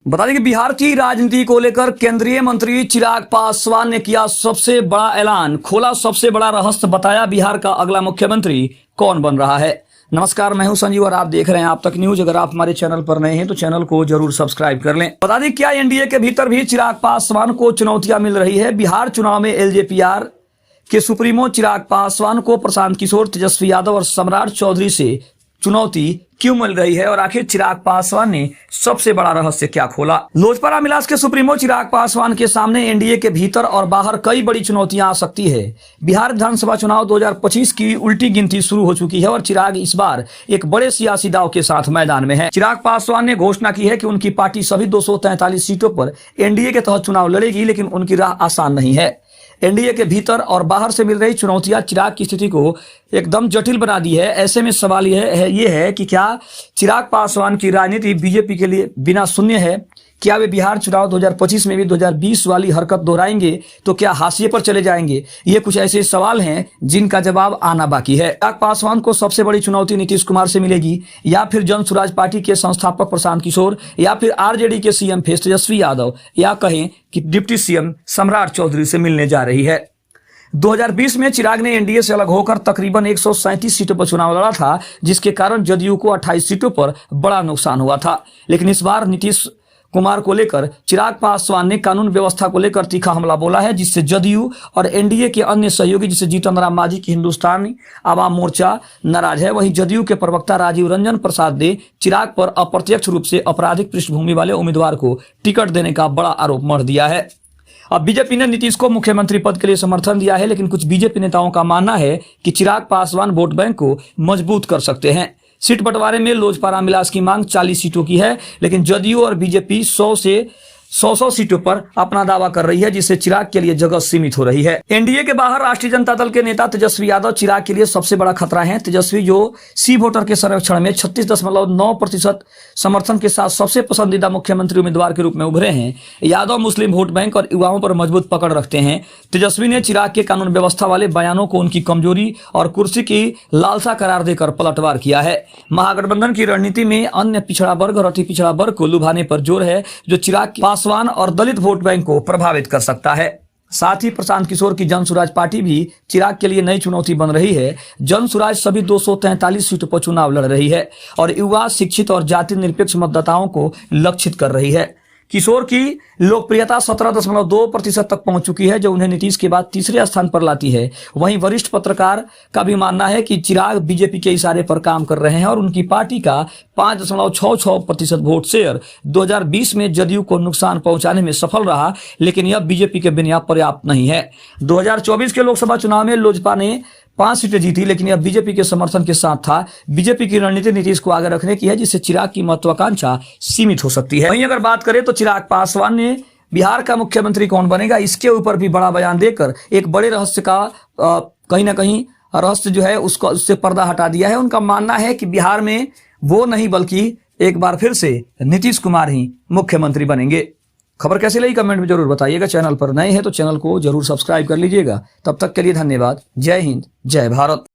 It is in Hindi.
बता दें कि बिहार की राजनीति को लेकर केंद्रीय मंत्री चिराग पासवान ने किया सबसे बड़ा ऐलान, खोला सबसे बड़ा रहस्य, बताया बिहार का अगला मुख्यमंत्री कौन बन रहा है। नमस्कार, मैं हूं संजीव और आप देख रहे हैं आप तक न्यूज। अगर आप हमारे चैनल पर नए हैं तो चैनल को जरूर सब्सक्राइब कर लें। बता दें क्या एनडीए के भीतर भी चिराग पासवान को चुनौतियां मिल रही है। बिहार चुनाव में एलजेपीआर के सुप्रीमो चिराग पासवान को प्रशांत किशोर, तेजस्वी यादव और सम्राट चौधरी से चुनौती क्यों मिल रही है और आखिर चिराग पासवान ने सबसे बड़ा रहस्य क्या खोला। लोजपा रामविलास के सुप्रीमो चिराग पासवान के सामने एनडीए के भीतर और बाहर कई बड़ी चुनौतियां आ सकती है। बिहार विधानसभा चुनाव 2025 की उल्टी गिनती शुरू हो चुकी है और चिराग इस बार एक बड़े सियासी दांव के साथ मैदान में है। चिराग पासवान ने घोषणा की है कि उनकी पार्टी सभी 243 सीटों पर एनडीए के तहत चुनाव लड़ेगी, लेकिन उनकी राह आसान नहीं है। एनडीए के भीतर और बाहर से मिल रही चुनौतियां चिराग की स्थिति को एकदम जटिल बना दी है। ऐसे में सवाल ये है कि क्या चिराग पासवान की राजनीति बीजेपी के लिए बिना शून्य है? क्या वे बिहार चुनाव 2025 में भी 2020 वाली हरकत दोहराएंगे तो क्या हाशिए पर चले जाएंगे? ये कुछ ऐसे सवाल हैं जिनका जवाब आना बाकी है। चिराग पासवान को सबसे बड़ी चुनौती नीतीश कुमार से मिलेगी, या फिर जन स्वराज पार्टी के संस्थापक प्रशांत किशोर, या फिर आरजेडी के सीएम फेस तेजस्वी यादव, या कहें कि डिप्टी सीएम सम्राट चौधरी से मिलने जा रही है। 2020 में चिराग ने एनडीए से अलग होकर तकरीबन 137 सीटों पर चुनाव लड़ा था, जिसके कारण जदयू को 28 सीटों पर बड़ा नुकसान हुआ था। लेकिन इस बार नीतीश कुमार को लेकर चिराग पासवान ने कानून व्यवस्था को लेकर तीखा हमला बोला है, जिससे जदयू और एनडीए के अन्य सहयोगी जिसे जीतन राम मांझी की हिंदुस्तानी आवाम मोर्चा नाराज है। वहीं जदयू के प्रवक्ता राजीव रंजन प्रसाद ने चिराग पर अप्रत्यक्ष रूप से आपराधिक पृष्ठभूमि वाले उम्मीदवार को टिकट देने का बड़ा आरोप मढ़ दिया है। अब बीजेपी ने नीतीश को मुख्यमंत्री पद के लिए समर्थन दिया है, लेकिन कुछ बीजेपी नेताओं का मानना है कि चिराग पासवान वोट बैंक को मजबूत कर सकते हैं। सीट बंटवारे में लोजपा रामविलास की मांग 40 सीटों की है, लेकिन जदयू और बीजेपी 100 से 100 सीटों पर अपना दावा कर रही है, जिससे चिराग के लिए जगह सीमित हो रही है। एनडीए के बाहर राष्ट्रीय जनता दल के नेता तेजस्वी यादव चिराग के लिए सबसे बड़ा खतरा है। तेजस्वी जो सी वोटर के सर्वेक्षण में 36.9% समर्थन के साथ सबसे पसंदीदा मुख्यमंत्री उम्मीदवार के रूप में उभरे हैं। यादव मुस्लिम वोट बैंक और युवाओं पर मजबूत पकड़ रखते हैं। तेजस्वी ने चिराग के कानून व्यवस्था वाले बयानों को उनकी कमजोरी और कुर्सी की लालसा करार देकर पलटवार किया है। महागठबंधन की रणनीति में अन्य पिछड़ा वर्ग और अति पिछड़ा वर्ग को लुभाने पर जोर है, जो चिराग पासवान और दलित वोट बैंक को प्रभावित कर सकता है। साथ ही प्रशांत किशोर की जन स्वराज पार्टी भी चिराग के लिए नई चुनौती बन रही है। जन स्वराज सभी 243 सीटों पर चुनाव लड़ रही है और युवा, शिक्षित और जाति निरपेक्ष मतदाताओं को लक्षित कर रही है। किशोर की लोकप्रियता 17.2% तक पहुंच चुकी है, जो उन्हें नीतीश के बाद तीसरे स्थान पर लाती है। वहीं वरिष्ठ पत्रकार का भी मानना है कि चिराग बीजेपी के इशारे पर काम कर रहे हैं और उनकी पार्टी का 5.66% वोट शेयर 2020 में जदयू को नुकसान पहुंचाने में सफल रहा, लेकिन यह बीजेपी के बिना पर्याप्त नहीं है। 2024 के लोकसभा चुनाव में लोजपा ने 5 सीटें जीती, लेकिन यह बीजेपी के समर्थन के साथ था। बीजेपी की रणनीति नीतीश को आगे रखने की है, जिससे चिराग की महत्वाकांक्षा सीमित हो सकती है। वहीं अगर बात करें तो चिराग पासवान ने बिहार का मुख्यमंत्री कौन बनेगा, इसके ऊपर भी बड़ा बयान देकर एक बड़े रहस्य का कहीं ना कहीं रहस्य जो है उससे पर्दा हटा दिया है। उनका मानना है कि बिहार में वो नहीं बल्कि एक बार फिर से नीतीश कुमार ही मुख्यमंत्री बनेंगे। खबर कैसी लगी कमेंट में जरूर बताइएगा। चैनल पर नए हैं तो चैनल को जरूर सब्सक्राइब कर लीजिएगा। तब तक के लिए धन्यवाद। जय हिंद, जय भारत।